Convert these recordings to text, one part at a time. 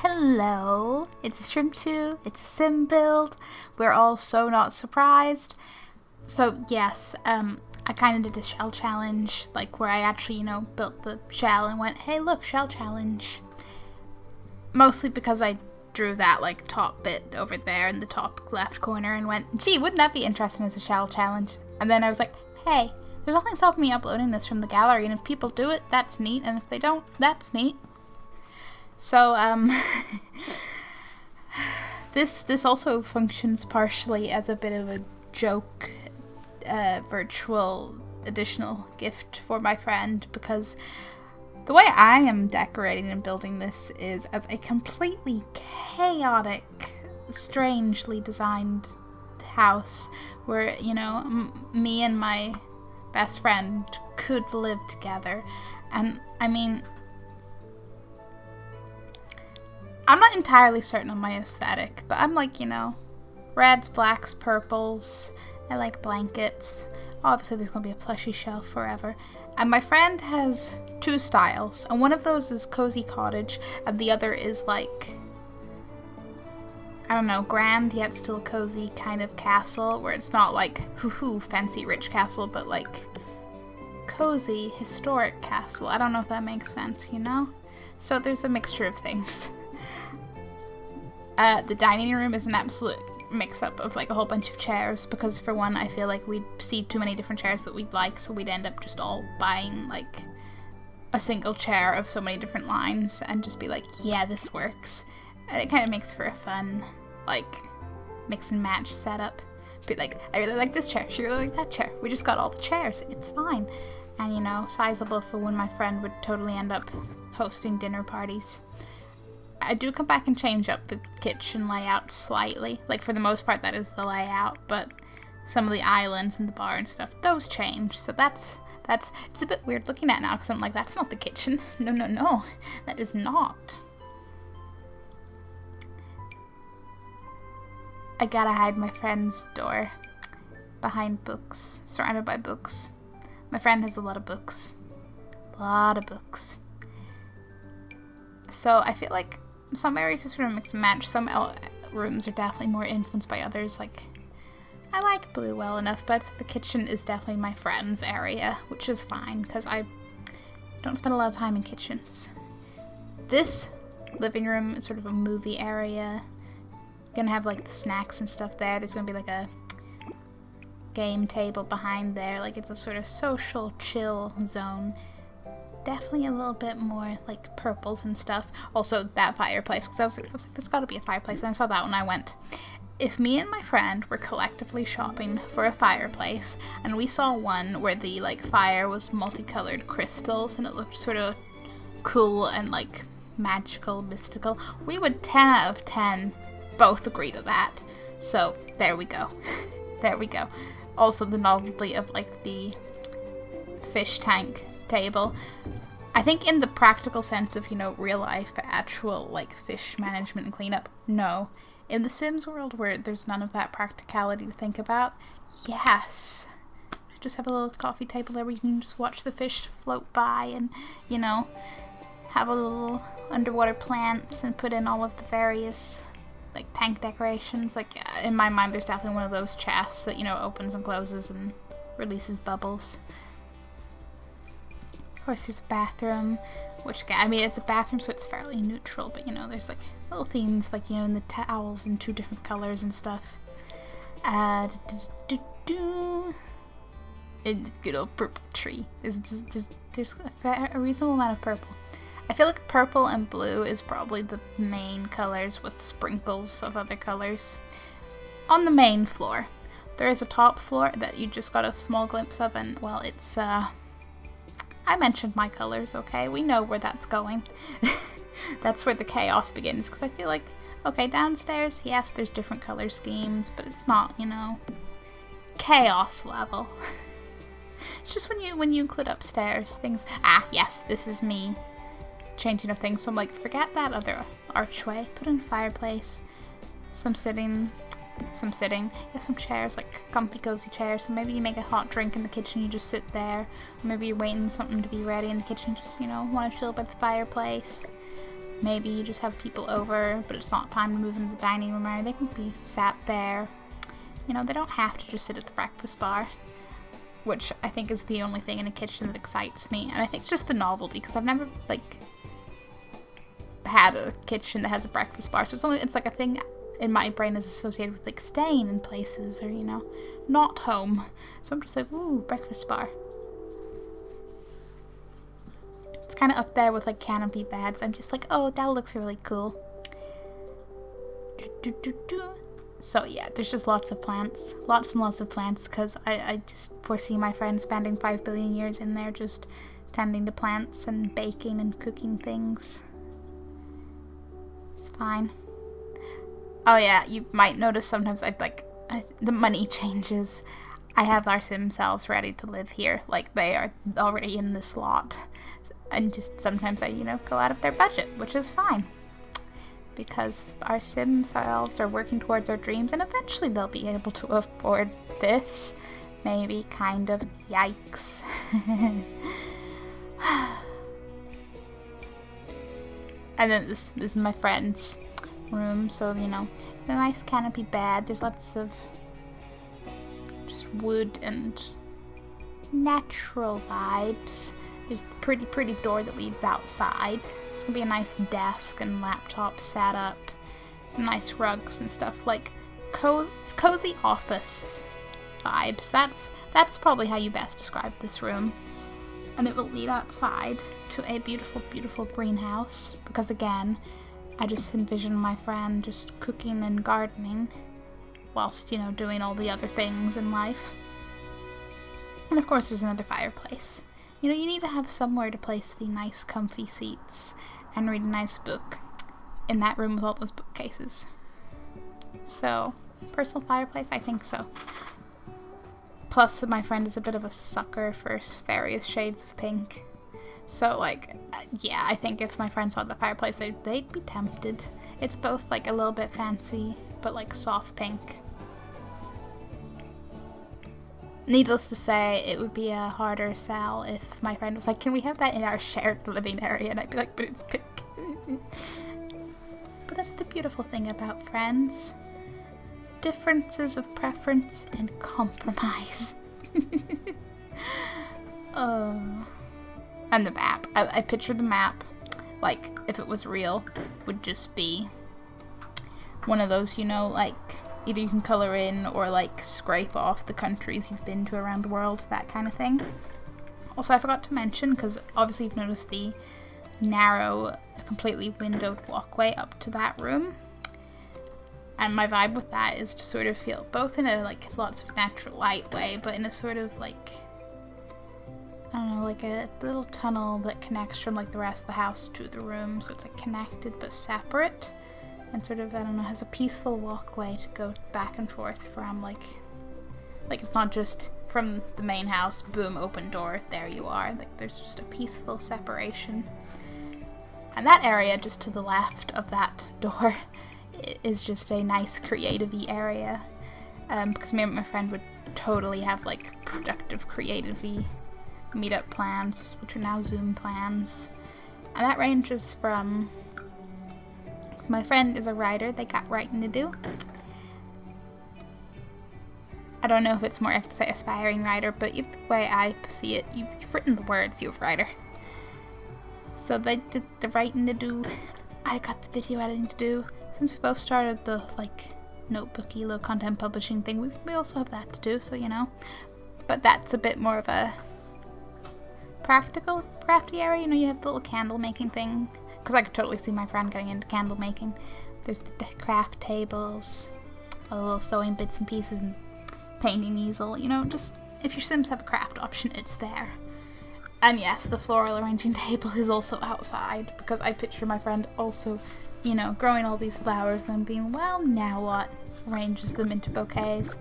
Hello, it's Shrimpchu, it's a sim build. We're all so not surprised. So yes, I kind of did a shell challenge, like where I actually, built the shell and went, hey look, shell challenge. Mostly because I drew that like top bit over there in the top left corner and went, gee, wouldn't that be interesting as a shell challenge? And then I was like, hey, there's nothing stopping me uploading this from the gallery, and if people do it, that's neat, and if they don't, that's neat. So, this also functions partially as a bit of a joke, virtual additional gift for my friend, because the way I am decorating and building this is as a completely chaotic, strangely designed house where, me and my best friend could live together. And, I mean, I'm not entirely certain on my aesthetic, but I'm like, reds, blacks, purples. I like blankets. Obviously, there's going to be a plushy shelf forever. And my friend has two styles, and one of those is cozy cottage, and the other is like, I don't know, grand yet still cozy kind of castle, where it's not like, hoo-hoo, fancy rich castle, but like cozy, historic castle. I don't know if that makes sense, So there's a mixture of things. The dining room is an absolute mix-up of like a whole bunch of chairs, because for one, I feel like we'd see too many different chairs that we'd like, so we'd end up just all buying like a single chair of so many different lines and just be like, yeah, this works. And it kind of makes for a fun, like, mix and match setup. Be like, I really like this chair, she really like that chair. We just got all the chairs, it's fine. And sizable for when my friend would totally end up hosting dinner parties. I do come back and change up the kitchen layout slightly. Like, for the most part, that is the layout, but some of the islands and the bar and stuff, those change. So it's a bit weird looking at now, because I'm like, that's not the kitchen. No, that is not. I gotta hide my friend's door behind books, surrounded by books. My friend has a lot of books. So I feel like some areas are sort of mix and match. Some rooms are definitely more influenced by others. Like, I like blue well enough, but the kitchen is definitely my friend's area, which is fine, because I don't spend a lot of time in kitchens. This living room is sort of a movie area. Gonna have like the snacks and stuff there. There's gonna be like a game table behind there. Like, it's a sort of social chill zone. Definitely a little bit more like purples and stuff. Also, that fireplace, because I was like, there's got to be a fireplace. And I saw that when I went. If me and my friend were collectively shopping for a fireplace, and we saw one where the like fire was multicolored crystals and it looked sort of cool and like magical, mystical, we would 10 out of 10 both agree to that. So there we go. There we go. Also, the novelty of like the fish tank table. I think in the practical sense of, real life, actual like fish management and cleanup, no. In the Sims world where there's none of that practicality to think about, yes. Just have a little coffee table there where you can just watch the fish float by and, have a little underwater plants and put in all of the various like tank decorations. Like, in my mind, there's definitely one of those chests that, opens and closes and releases bubbles. Of course, there's a bathroom, which, it's a bathroom, so it's fairly neutral, but, there's, like, little themes, like, in the towels in 2 different colors and stuff. A good old purple tree. There's a reasonable amount of purple. I feel like purple and blue is probably the main colors, with sprinkles of other colors. On the main floor, there is a top floor that you just got a small glimpse of, and, well, it's, I mentioned my colors, okay? We know where that's going. That's where the chaos begins, because I feel like, okay, downstairs, yes, there's different color schemes, but it's not, chaos level. It's just when you include upstairs, things, yes, this is me changing up things, so I'm like, forget that other archway, put in a fireplace, some chairs, like comfy cozy chairs. So maybe you make a hot drink in the kitchen, you just sit there, or maybe you're waiting something to be ready in the kitchen, just want to chill by the fireplace. maybe you just have people over, but it's not time to move into the dining room area. They can be sat there. You know, they don't have to just sit at the breakfast bar, which I think is the only thing in a kitchen that excites me. And I think it's just the novelty, because I've never, like, had a kitchen that has a breakfast bar. So it's like a thing in my brain is associated with, like, staying in places or, you know, not home. So I'm just like, ooh, breakfast bar. It's kind of up there with, like, canopy beds. I'm just like, oh, that looks really cool. So yeah, there's just lots of plants. Lots and lots of plants, because I just foresee my friend spending 5 billion years in there just tending to plants and baking and cooking things. It's fine. Oh yeah, you might notice sometimes the money changes. I have our sim cells ready to live here. Like, they are already in this lot. And just sometimes I, you know, go out of their budget, which is fine. Because our sim selves are working towards our dreams, and eventually they'll be able to afford this. Maybe, kind of. Yikes. And then this is my friend's room, so, you know, a nice canopy bed. There's lots of just wood and natural vibes. There's the pretty door that leads outside. It's gonna be a nice desk and laptop set up. Some nice rugs and stuff, like cozy office vibes. That's probably how you best describe this room. And it will lead outside to a beautiful, beautiful greenhouse. Because again, I just envision my friend just cooking and gardening whilst, you know, doing all the other things in life. And of course there's another fireplace. You know, you need to have somewhere to place the nice comfy seats and read a nice book in that room with all those bookcases. So, personal fireplace, I think so. Plus, my friend is a bit of a sucker for various shades of pink. So, like, yeah, I think if my friend saw the fireplace, they'd be tempted. It's both, like, a little bit fancy, but, like, soft pink. Needless to say, it would be a harder sell if my friend was like, can we have that in our shared living area? And I'd be like, but it's pink. But that's the beautiful thing about friends. Differences of preference and compromise. Oh. And the map. I pictured the map, like, if it was real, would just be one of those, you know, like, either you can color in or, like, scrape off the countries you've been to around the world, that kind of thing. Also, I forgot to mention, because obviously you've noticed the narrow, completely windowed walkway up to that room. And my vibe with that is to sort of feel both in a, like, lots of natural light way, but in a sort of, like, I don't know, like a little tunnel that connects from, like, the rest of the house to the room, so it's, like, connected but separate. And sort of, I don't know, has a peaceful walkway to go back and forth from, like it's not just from the main house, boom, open door, there you are. Like, there's just a peaceful separation. And that area just to the left of that door is just a nice creative-y area. Because me and my friend would totally have, like, productive creative-y meetup plans, which are now Zoom plans. And that ranges from... My friend is a writer, they got writing to do. I don't know if it's more apt to say aspiring writer, but the way I see it, you've written the words, you have writer. So they did the writing to do, I got the video editing to do. Since we both started the, like, notebooky low content publishing thing, we also have that to do, so, you know. But that's a bit more of a practical, crafty area, you know, you have the little candle making thing. Because I could totally see my friend getting into candle making. There's the craft tables, all the little sewing bits and pieces, and painting easel. You know, just if your Sims have a craft option, it's there. And yes, the floral arranging table is also outside, because I picture my friend also, you know, growing all these flowers and being, well, now what? Arranges them into bouquets.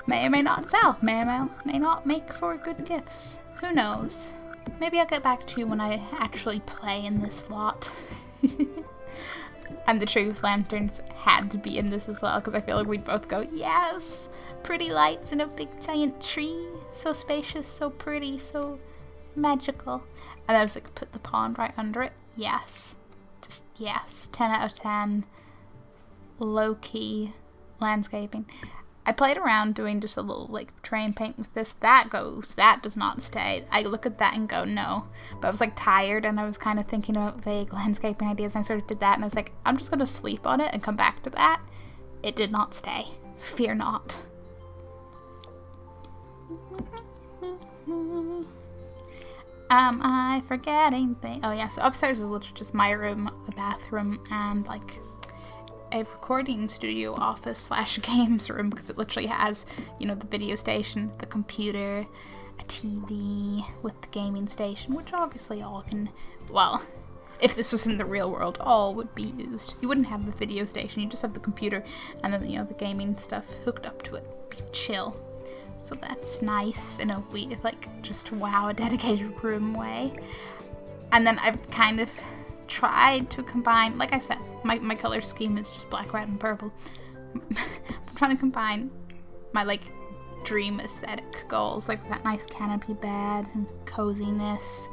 May or may not sell. May or may not make for good gifts. Who knows? Maybe I'll get back to you when I actually play in this lot. And the tree with lanterns had to be in this as well, because I feel like we'd both go, yes! Pretty lights in a big giant tree. So spacious, so pretty, so magical. And I was like, put the pond right under it. Yes. yes, 10 out of 10. Low-key landscaping. I played around doing just a little like train paint with this. That does not stay. I look at that and go, no. But I was like tired and I was kind of thinking about vague landscaping ideas, and I sort of did that, and I was like, I'm just going to sleep on it and come back to that. It did not stay. Fear not. Am I forgetting things? Oh yeah, so upstairs is literally just my room, the bathroom, and like a recording studio office / games room, because it literally has, you know, the video station, the computer, a TV with the gaming station, which obviously all can, well, if this was in the real world, all would be used. You wouldn't have the video station, you just have the computer and then, you know, the gaming stuff hooked up to it. Be chill. So that's nice in a weird, like, just wow, a dedicated room way. And then I've kind of tried to combine, like I said, my color scheme is just black, red, and purple. I'm trying to combine my, like, dream aesthetic goals, like that nice canopy bed and coziness,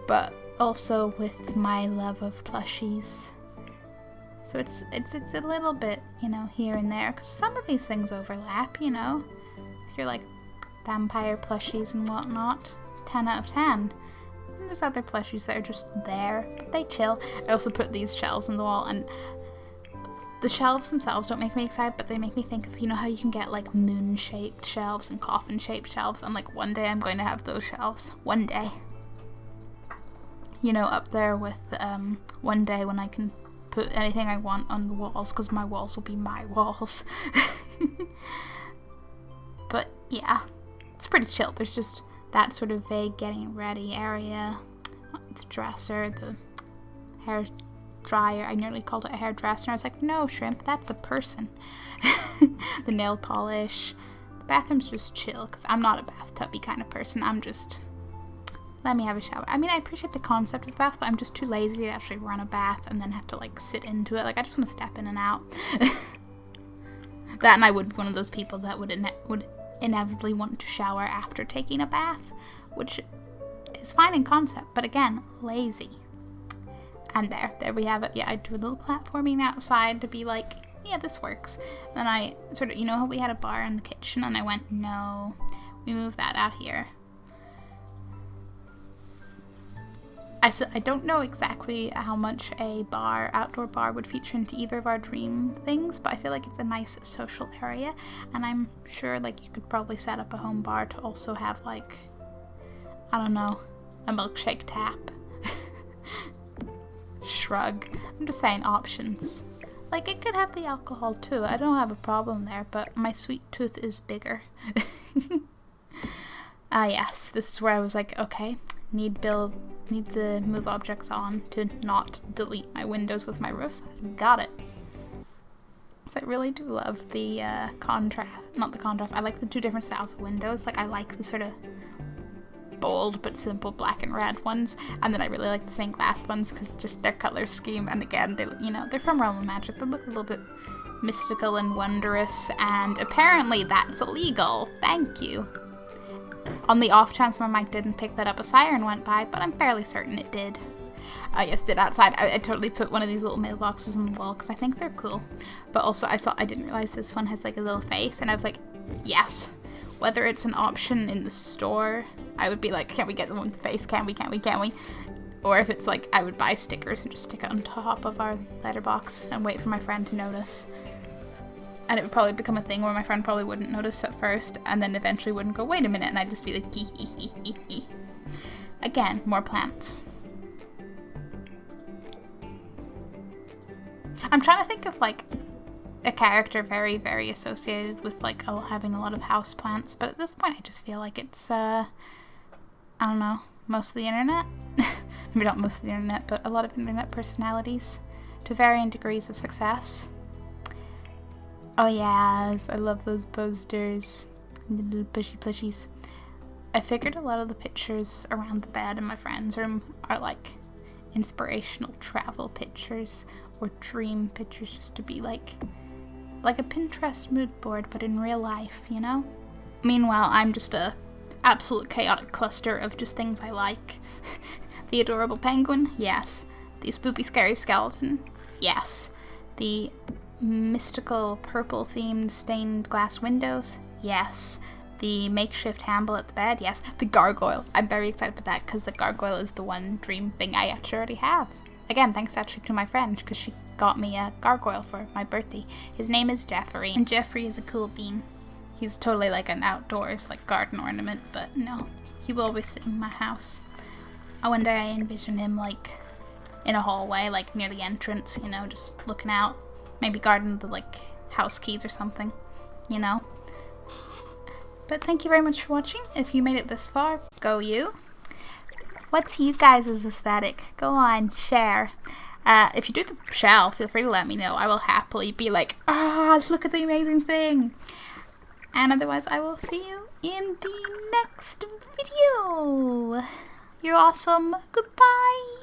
but also with my love of plushies. So it's a little bit, you know, here and there, because some of these things overlap, you know. If you're like vampire plushies and whatnot, 10 out of 10. And there's other plushies that are just there, but they chill. I also put these shelves on the wall, and the shelves themselves don't make me excited, but they make me think of, you know, how you can get like moon-shaped shelves and coffin-shaped shelves, and like one day I'm going to have those shelves. One day. You know, up there with one day when I can put anything I want on the walls, because my walls will be my walls. But yeah, it's pretty chill. There's just that sort of vague getting ready area. The dresser, the hair dryer. I nearly called it a hairdresser. I was like, no, Shrimp, that's a person. The nail polish. The bathroom's just chill, because I'm not a bathtubby kind of person. I'm just, let me have a shower. I mean, I appreciate the concept of bath, but I'm just too lazy to actually run a bath and then have to like sit into it. Like, I just want to step in and out. That, and I would be one of those people that would inevitably want to shower after taking a bath, which is fine in concept, but again, lazy. And there we have it. Yeah, I do a little platforming outside to be like, yeah, this works. Then I sort of, you know how we had a bar in the kitchen, and I went, no, we move that out here. I don't know exactly how much a outdoor bar would feature into either of our dream things, but I feel like it's a nice social area, and I'm sure like you could probably set up a home bar to also have like, I don't know, a milkshake tap. Shrug. I'm just saying options. Like, it could have the alcohol too. I don't have a problem there, but my sweet tooth is bigger. Yes, this is where I was like, okay, need the move objects on to not delete my windows with my roof. Got it. I really do love the contrast. Not the contrast. I like the two different styles of windows. Like, I like the sort of bold but simple black and red ones, and then I really like the stained glass ones because just their color scheme, and again, they're from Realm of Magic. They look a little bit mystical and wondrous, and apparently that's illegal. Thank you. On the off chance my mic didn't pick that up, a siren went by, but I'm fairly certain it did. Yes, it did outside. I totally put one of these little mailboxes on the wall because I think they're cool. But also I didn't realize this one has like a little face, and I was like, yes. Whether it's an option in the store, I would be like, can we get the one with the face? Can we? Or if it's like, I would buy stickers and just stick it on top of our letterbox and wait for my friend to notice. And it would probably become a thing where my friend probably wouldn't notice at first, and then eventually wouldn't go, wait a minute, and I'd just be like, hee hee hee hee hee. Again, more plants. I'm trying to think of like a character very, very associated with like having a lot of houseplants, but at this point I just feel like it's I don't know, most of the internet. Maybe not most of the internet, but a lot of internet personalities to varying degrees of success. Oh yes, I love those posters and the little plushies. I figured a lot of the pictures around the bed in my friend's room are like inspirational travel pictures or dream pictures, just to be like a Pinterest mood board, but in real life, you know? Meanwhile, I'm just a absolute chaotic cluster of just things I like. The adorable penguin, yes. The spoopy scary skeleton. Yes. The mystical purple themed stained glass windows. Yes. The makeshift handle at the bed. Yes. The gargoyle. I'm very excited about that because the gargoyle is the one dream thing I actually already have. Again, thanks actually to my friend because she got me a gargoyle for my birthday. His name is Jeffrey, and Jeffrey is a cool bean. He's totally like an outdoors like garden ornament, but no, he will always sit in my house. One day I envision him like in a hallway, like near the entrance, you know, just looking out, maybe guarding the like house keys or something, you know. But thank you very much for watching. If you made it this far, go you. What's you guys' aesthetic? Go on, share. If you do the shell, feel free to let me know. I will happily be like, look at the amazing thing. And otherwise, I will see you in the next video. You're awesome. Goodbye.